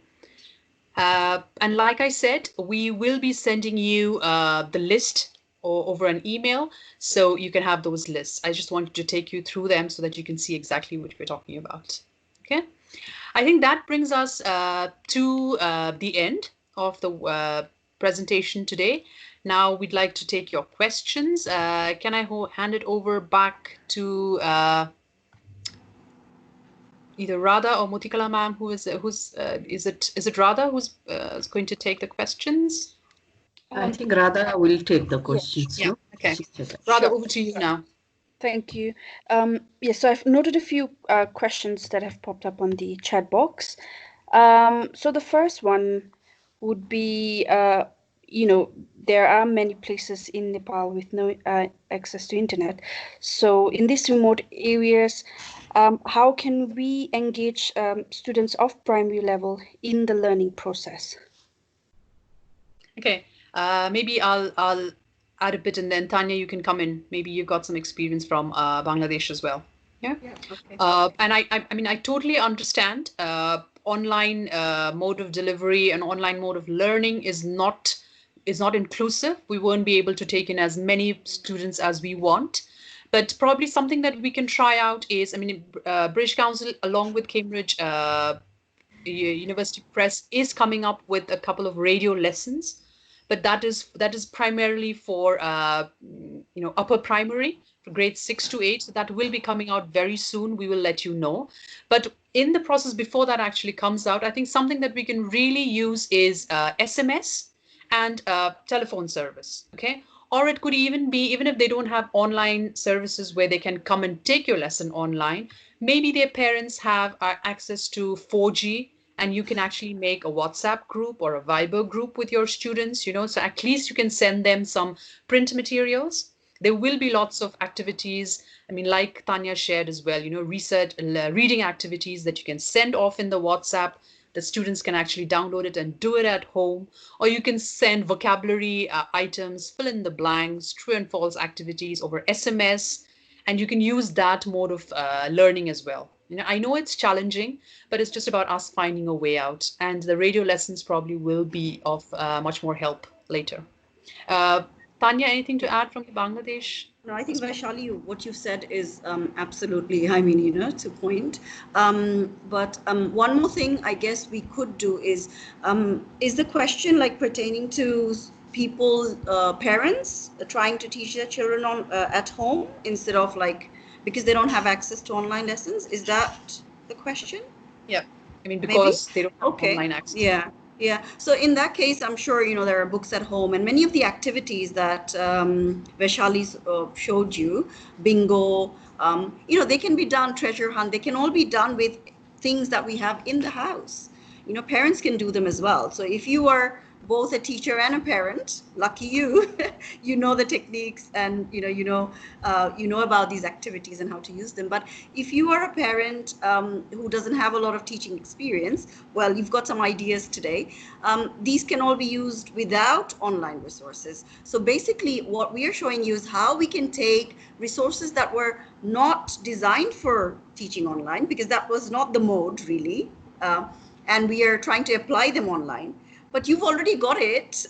And like I said, we will be sending you the list over an email so you can have those lists. I just wanted to take you through them so that you can see exactly what we're talking about. Okay. I think that brings us to the end of the presentation today. Now we'd like to take your questions. Can I hand it over back to either Radha or Mutikala ma'am, is it Radha who's is going to take the questions? I think Radha will take the Yeah, questions. Yeah. No? Okay. Sure. Radha, Sure. over to you now. Thank you. Yes, so I've noted a few questions that have popped up on the chat box. So the first one would be, there are many places in Nepal with no access to internet. So in these remote areas, how can we engage students of primary level in the learning process? Okay. Maybe I'll add a bit, and then Tanya, you can come in. Maybe you've got some experience from Bangladesh as well. Yeah. Yeah, okay. And I mean, I totally understand. Online mode of delivery and online mode of learning is not inclusive. We won't be able to take in as many students as we want. But probably something that we can try out is, I mean, British Council, along with Cambridge University Press, is coming up with a couple of radio lessons, but that is primarily for upper primary, for grades 6 to 8. So that will be coming out very soon. We will let you know. But in the process before that actually comes out, I think something that we can really use is SMS and telephone service. Okay. Or it could even be, even if they don't have online services where they can come and take your lesson online, maybe their parents have access to 4G, and you can actually make a WhatsApp group or a Viber group with your students, so at least you can send them some print materials. There will be lots of activities. I mean, like Tanya shared as well, research, reading activities that you can send off in the WhatsApp. The students can actually download it and do it at home. Or you can send vocabulary items, fill in the blanks, true and false activities over SMS, and you can use that mode of learning as well. I know it's challenging, but it's just about us finding a way out. And the radio lessons probably will be of much more help later. Tanya, anything to add from the Bangladesh? No, I think Vaishali, what you've said is absolutely, I mean, to point. But one more thing I guess we could do is the question like pertaining to people, parents trying to teach their children on at home instead of like, because they don't have access to online lessons? Is that the question? Yeah. I mean, Maybe? because they don't have Okay. online access. Yeah. Yeah. So in that case, I'm sure, there are books at home, and many of the activities that Vaishali showed you, bingo, they can be done, treasure hunt, they can all be done with things that we have in the house. Parents can do them as well. So if you are both a teacher and a parent, lucky you, you know the techniques, and you know about these activities and how to use them. But if you are a parent who doesn't have a lot of teaching experience, well, you've got some ideas today. These can all be used without online resources. So basically what we are showing you is how we can take resources that were not designed for teaching online, because that was not the mode really, and we are trying to apply them online. But you've already got it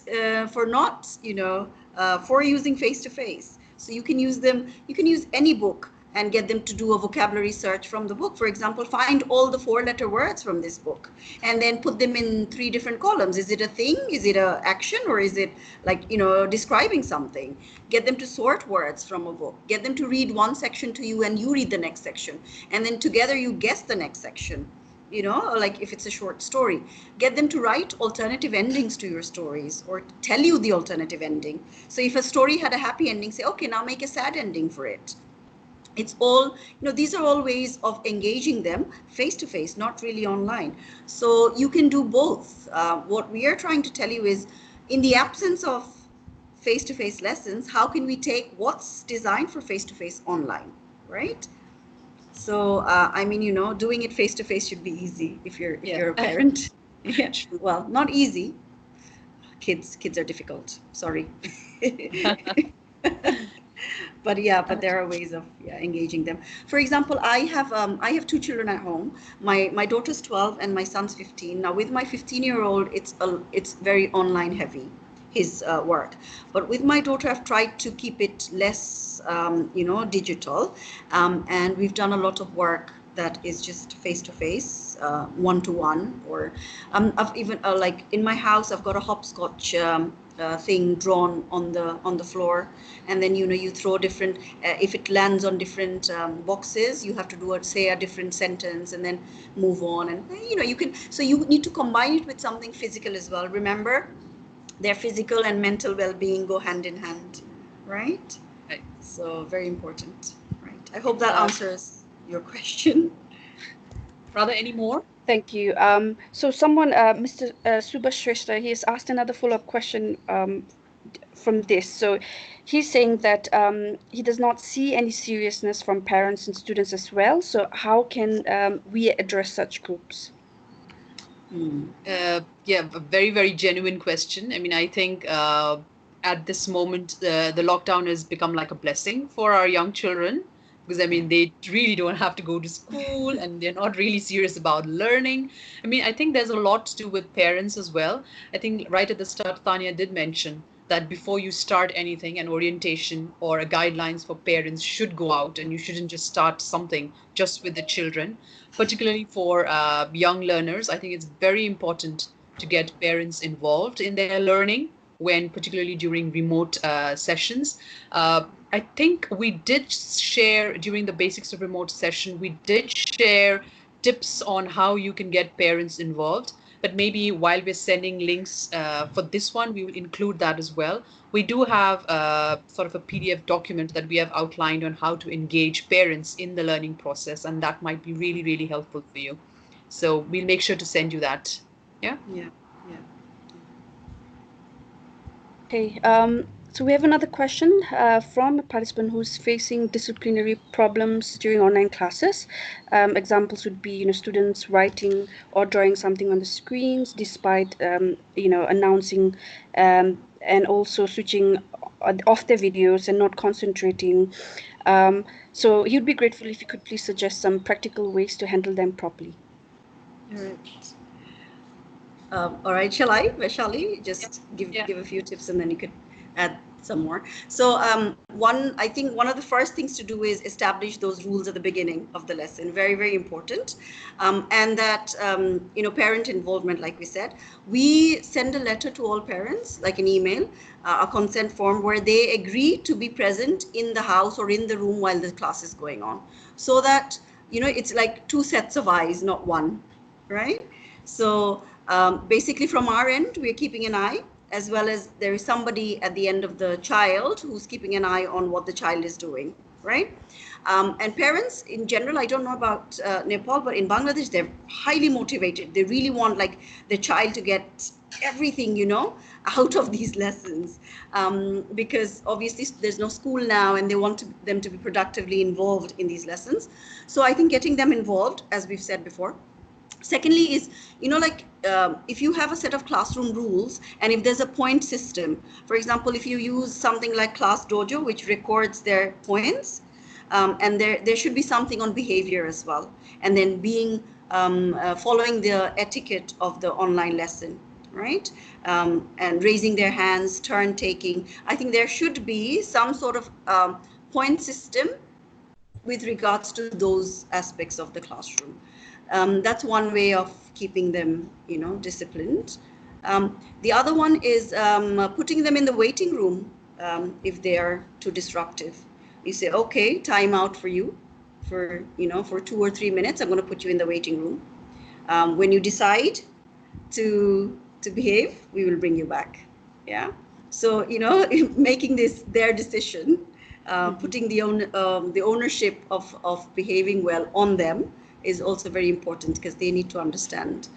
for not, for using face-to-face. So you can use them, you can use any book and get them to do a vocabulary search from the book. For example, find all the 4-letter words from this book and then put them in 3 different columns. Is it a thing? Is it a action? Or is it like, describing something? Get them to sort words from a book. Get them to read one section to you and you read the next section. And then together you guess the next section. Like if it's a short story, get them to write alternative endings to your stories or tell you the alternative ending. So if a story had a happy ending, say, okay, now make a sad ending for it. It's all, these are all ways of engaging them face to face, not really online. So you can do both. What we are trying to tell you is, in the absence of face to face lessons, how can we take what's designed for face to face online, right? So, I mean, doing it face to face should be easy if you're a parent. Yeah. Well, not easy. kids are difficult. Sorry. But yeah, but there are ways of engaging them. For example, I have two children at home. My daughter's 12 and my son's 15. Now with my 15-year-old, it's very online heavy, his work. But with my daughter, I've tried to keep it less, digital, and we've done a lot of work that is just face to face, one to one, or I've even like in my house, I've got a hopscotch thing drawn on the floor, and then you throw different. If it lands on different boxes, you have to say a different sentence and then move on, and you can. So you need to combine it with something physical as well. Remember, their physical and mental well-being go hand in hand, right? Right. So very important, right? I hope that answers your question. Radha, any more? Thank you. So someone, Mr. Subhash Shrestha, he has asked another follow-up question from this. So he's saying that he does not see any seriousness from parents and students as well. So how can we address such groups? Yeah, a very, very genuine question. I mean, I think at this moment, the lockdown has become like a blessing for our young children because, I mean, they really don't have to go to school and they're not really serious about learning. I mean, I think there's a lot to do with parents as well. I think right at the start, Tanya did mention that before you start anything, an orientation or a guidelines for parents should go out, and you shouldn't just start something just with the children. Particularly for young learners, I think it's very important to get parents involved in their learning when, particularly during remote sessions. I think we did share during the basics of remote session, we did share tips on how you can get parents involved. But maybe while we're sending links for this one, we will include that as well. We do have sort of a PDF document that we have outlined on how to engage parents in the learning process, and that might be really, really helpful for you. So we'll make sure to send you that. Yeah. Yeah, yeah. Okay, so we have another question from a participant who's facing disciplinary problems during online classes. Examples would be, students writing or drawing something on the screens despite, announcing and also switching off their videos and not concentrating. So he would be grateful if you could please suggest some practical ways to handle them properly. All right. All right, shall I, Vaishali, just Yeah. give a few tips and then you could add some more. So I think one of the first things to do is establish those rules at the beginning of the lesson. Very, very important. And that, parent involvement, like we said, we send a letter to all parents, like an email, a consent form where they agree to be present in the house or in the room while the class is going on. So that, it's like two sets of eyes, not one, right? So basically from our end, we're keeping an eye, as well as there is somebody at the end of the child who's keeping an eye on what the child is doing, right? And parents in general, I don't know about Nepal, but in Bangladesh, they're highly motivated. They really want like the child to get everything, out of these lessons, because obviously there's no school now and they want them to be productively involved in these lessons. So I think getting them involved, as we've said before. Secondly is, if you have a set of classroom rules and if there's a point system, for example, if you use something like Class Dojo, which records their points, and there should be something on behavior as well. And then following the etiquette of the online lesson, right? And raising their hands, turn taking. I think there should be some sort of point system with regards to those aspects of the classroom. That's one way of keeping them, disciplined. The other one is putting them in the waiting room if they are too disruptive. You say, okay, time out for you for 2 or 3 minutes. I'm going to put you in the waiting room. When you decide to behave, we will bring you back. Yeah. So, making this their decision, putting the ownership of behaving well on them is also very important because they need to understand.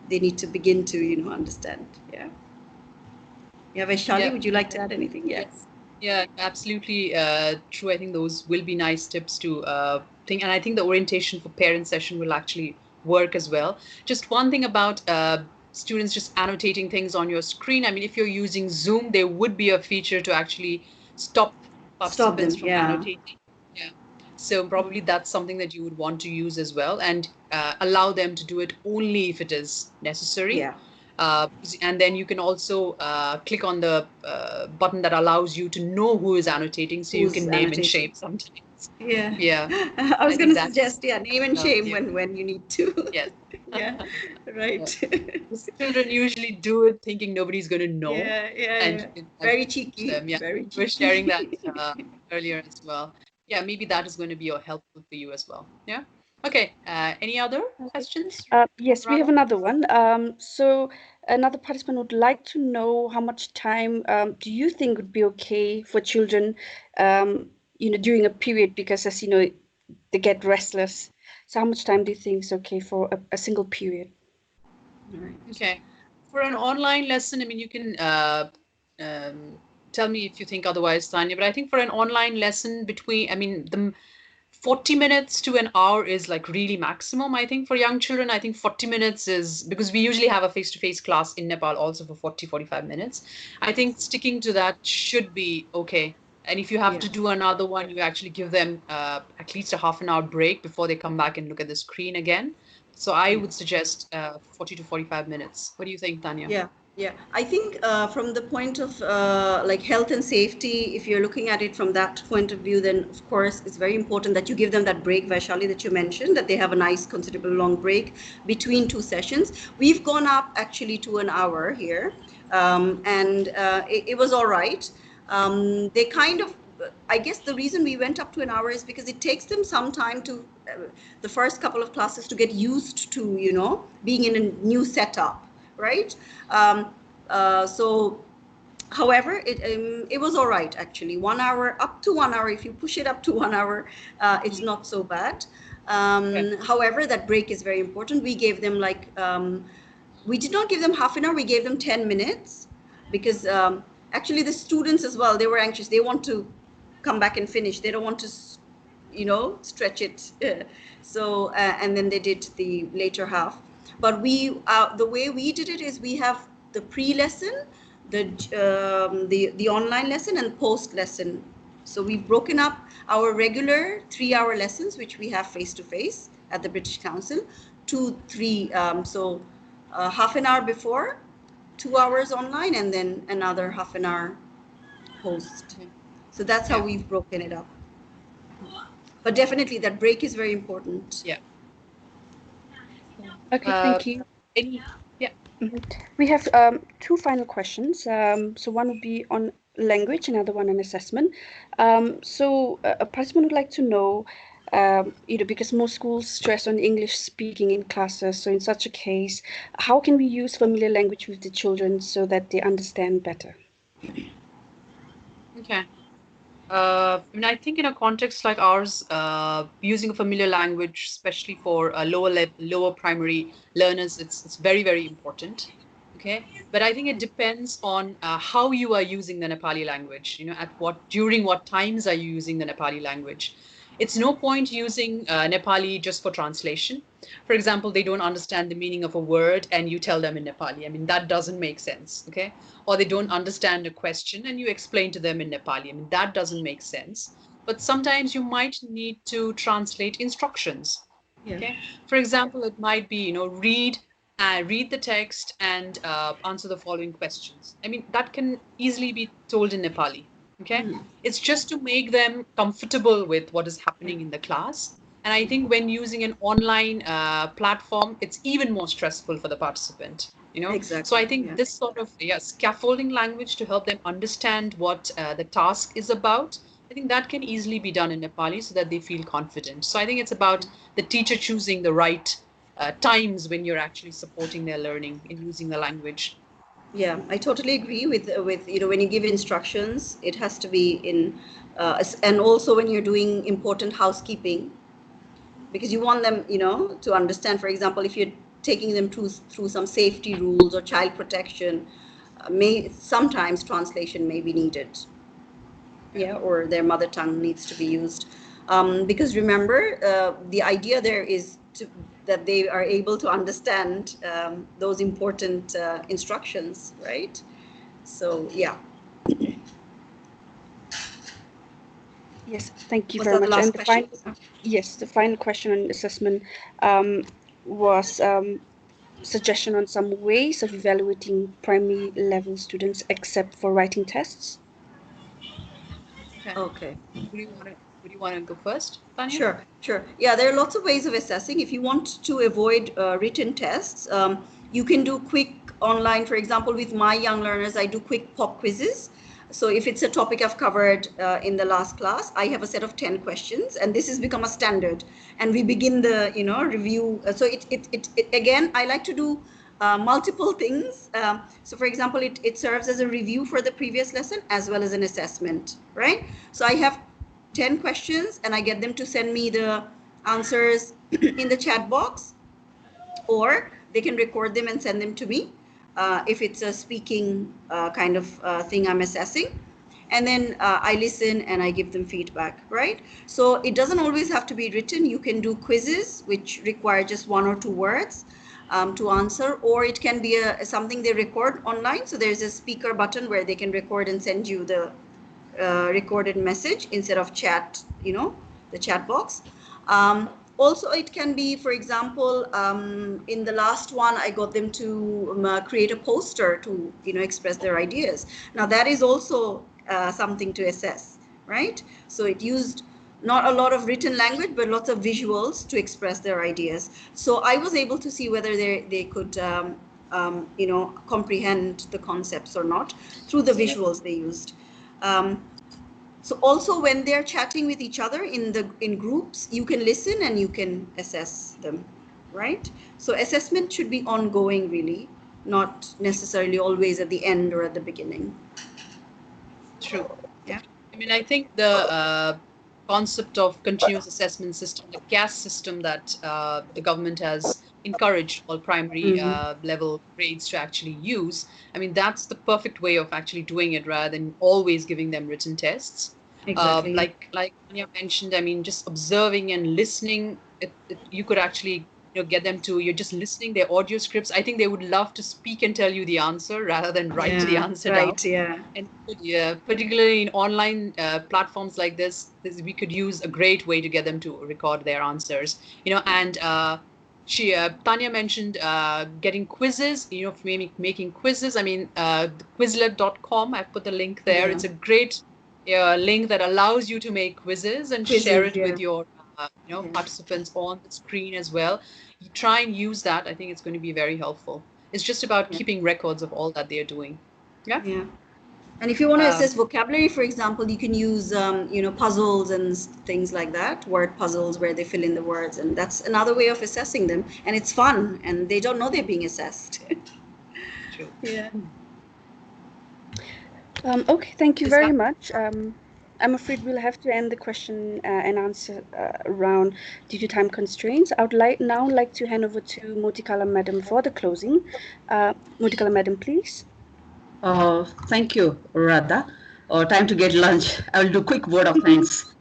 They need to begin to, understand. Yeah. Yeah, Vaishali, Yeah. would you like to add anything? Yeah. Yes. Yeah, absolutely true. I think those will be nice tips to think. And I think the orientation for parent session will actually work as well. Just one thing about students just annotating things on your screen. I mean, if you're using Zoom, there would be a feature to actually stop Stop participants them. from Yeah. annotating. Yeah. So probably that's something that you would want to use as well, and allow them to do it only if it is necessary. Yeah. And then you can also click on the button that allows you to know who is annotating, so you Who's can name and shame annotating? sometimes. Yeah. Yeah, I was I going think to that's suggest, yeah, name and shame yeah, when you need to. yes. Yeah. Right. Yeah. Because children usually do it thinking nobody's going to know, Yeah. Yeah. and Yeah. you can Very actually teach cheeky. them. Yeah, Very we were sharing that cheeky. earlier as well. Yeah, maybe that is going to be helpful for you as well. Yeah. Okay. Any other Okay. questions, Yes, we have Radha? another one. So another participant would like to know how much time do you think would be okay for children, during a period, because as you know, they get restless. So how much time do you think is okay for a single period? Right. Okay. For an online lesson, I mean, you can um, tell me if you think otherwise, Tanya, but I think for an online lesson between, I mean, the 40 minutes to an hour is like really maximum, I think, for young children. I think 40 minutes is because we usually have a face-to-face class in Nepal also for 40, 45 minutes. I think sticking to that should be okay. And if you have Yeah. to do another one, you actually give them at least a half an hour break before they come back and look at the screen again. So I Yeah. would suggest 40 to 45 minutes. What do you think, Tanya? Yeah, yeah. I think from the point of like health and safety, if you're looking at it from that point of view, then of course it's very important that you give them that break, Vaishali, that you mentioned, that they have a nice, considerable long break between two sessions. We've gone up actually to an hour here, and it was all right. They kind of, I guess the reason we went up to an hour is because it takes them some time to, the first couple of classes to get used to, being in a new setup, right? Um, so, however, it was all right actually. 1 hour, up to 1 hour. If you push it up to 1 hour, it's not so bad. Okay. However, that break is very important. We gave them like we did not give them half an hour. We gave them 10 minutes because actually the students as well, they were anxious. They want to come back and finish. They don't want to stretch it. So and then they did the later half. But we the way we did it is we have the pre-lesson, the online lesson, and post lesson. So we've broken up our regular 3 hour lessons, which we have face to face at the British Council, to three. So half an hour before, 2 hours online, and then another half an hour post. Yeah. So that's how Yeah. we've broken it up. But definitely that break is very important. Yeah. Okay, Uh, thank you. any? Yeah. Mhm. We have two final questions. So one would be on language, another one on assessment. So a participant would like to know, because most schools stress on English speaking in classes. So in such a case, how can we use familiar language with the children so that they understand better? Okay. I mean, I think in a context like ours, using a familiar language, especially for lower primary learners, it's very, very important. Okay, but I think it depends on how you are using the Nepali language. During what times are you using the Nepali language? It's no point using Nepali just for translation. For example, they don't understand the meaning of a word and you tell them in Nepali. I mean, that doesn't make sense. Okay, or they don't understand a question and you explain to them in Nepali. I mean, that doesn't make sense. But sometimes you might need to translate instructions. Yeah. Okay. For example, it might be, read the text and answer the following questions. I mean, that can easily be told in Nepali. Okay. Mhm. It's just to make them comfortable with what is happening in the class. And I think when using an online platform, it's even more stressful for the participant. So Exactly. I think Yeah. this sort of scaffolding language to help them understand what the task is about, I think that can easily be done in Nepali so that they feel confident. So I think it's about the teacher choosing the right times when you're actually supporting their learning in using the language. Yeah, I totally agree with when you give instructions, it has to be in, and also when you're doing important housekeeping, because you want them, to understand. For example, if you're taking them through some safety rules or child protection, may sometimes translation may be needed. Yeah. Yeah, or their mother tongue needs to be used. Because remember, the idea there is that they are able to understand those important instructions, right? So yeah. Yes, thank you Was very that the much. last And the question? final, yes, the final question on assessment was suggestion on some ways of evaluating primary level students except for writing tests. Okay. Okay. Would you want to go first, Tanya? Sure, sure. Yeah, there are lots of ways of assessing. If you want to avoid written tests, you can do quick online. For example, with my young learners, I do quick pop quizzes. So if it's a topic I've covered in the last class, I have a set of 10 questions, and this has become a standard. And we begin the, review. So it again, I like to do multiple things. So for example, it serves as a review for the previous lesson as well as an assessment, right? So I have 10 questions and I get them to send me the answers in the chat box, or they can record them and send them to me if it's a speaking kind of thing I'm assessing. And then I listen and I give them feedback, right? So it doesn't always have to be written. You can do quizzes which require just 1 or 2 words to answer, or it can be something they record online. So there's a speaker button where they can record and send you the recorded message instead of chat, the chat box. Also, it can be, for example, in the last one, I got them to create a poster to, express their ideas. Now, that is also something to assess, right? So it used not a lot of written language, but lots of visuals to express their ideas. So I was able to see whether they could, comprehend the concepts or not through the visuals they used. Um, so also when they're chatting with each other in groups, you can listen and you can assess them, right? So assessment should be ongoing, really, not necessarily always at the end or at the beginning. True. Yeah. I mean, I think the concept of continuous assessment system, the CAS system that the government has encouraged all primary level grades to actually use, I mean, that's the perfect way of actually doing it rather than always giving them written tests. Exactly. Like Anya mentioned, I mean, just observing and listening, you could actually get them to you're just listening their audio scripts. I think they would love to speak and tell you the answer rather than write the Yeah, answer down. right. Yeah. And yeah, particularly in online platforms like this, we could use a great way to get them to record their answers. And Tanya mentioned getting quizzes. Maybe making quizzes. I mean, Quizlet.com. I've put the link there. Yeah. It's a great link that allows you to make quizzes and share Quizzes. it Yeah. with your Yeah. participants on the screen as well. You try and use that. I think it's going to be very helpful. It's just about Yeah. keeping records of all that they're doing. Yeah. Yeah. And if you want to Um, assess vocabulary, for example, you can use, puzzles and things like that, word puzzles where they fill in the words. And that's another way of assessing them. And it's fun, and they don't know they're being assessed. True. Yeah. Okay, thank you Is very that much. I'm afraid we'll have to end the question and answer round due to time constraints. I would like to hand over to Motikala Madam for the closing. Motikala Madam, please. Thank you, Radha. Time to get lunch. I will do quick word of thanks.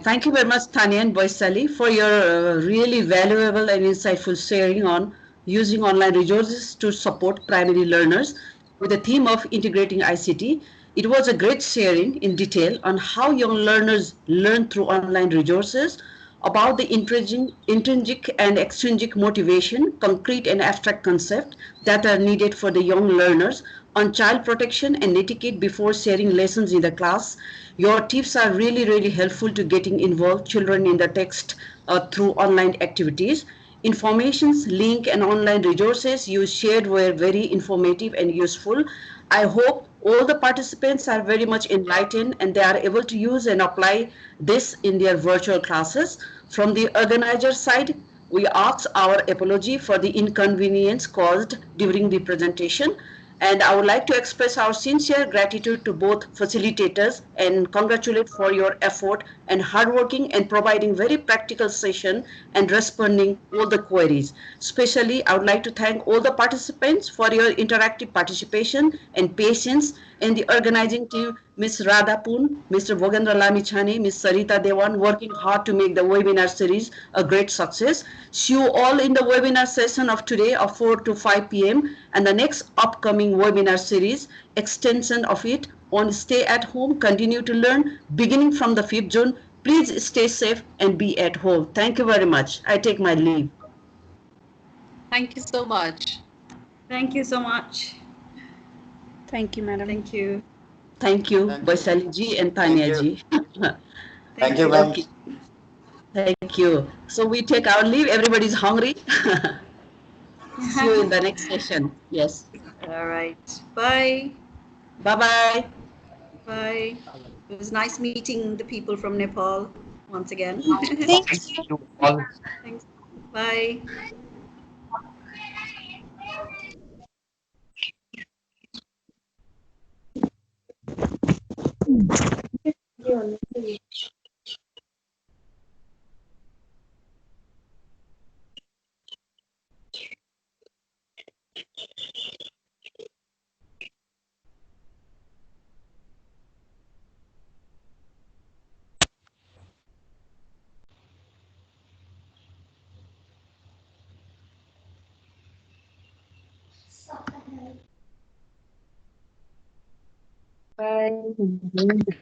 Thank you very much, Tanya and Boysali, for your really valuable and insightful sharing on using online resources to support primary learners with the theme of integrating ICT. It was a great sharing in detail on how young learners learn through online resources, about the intrinsic and extrinsic motivation, concrete and abstract concepts that are needed for the young learners, on child protection and etiquette before sharing lessons in the class. Your tips are really, really helpful to getting involved children in the text through online activities. Informations, link and online resources you shared were very informative and useful. I hope all the participants are very much enlightened and they are able to use and apply this in their virtual classes. From the organizer side, we ask our apology for the inconvenience caused during the presentation, and I would like to express our sincere gratitude to both facilitators and congratulate for your effort and hard working and providing very practical session and responding all the queries. Especially, I would like to thank all the participants for your interactive participation and patience and the organizing team, Ms. Radha Poon, Mr. Bogendra Lamichhane, Ms. Sarita Dewan, working hard to make the webinar series a great success. See you all in the webinar session of today of 4 to 5 p.m. and the next upcoming webinar series, extension of it on Stay at Home, Continue to Learn, beginning from the 5th June. Please stay safe and be at home. Thank you very much. I take my leave. Thank you so much. Thank you so much. Thank you, madam. Thank you. Thank you, Thank you. Vaishali ji and Thank Tanya you. ji. Thank you, you. ma'am. Okay, thank you. So we take our leave. Everybody's hungry. See you in the next session. Yes. All right. Bye. Bye-bye. Bye. It was nice meeting the people from Nepal once again. Thank you all. Thanks. Bye. Bye.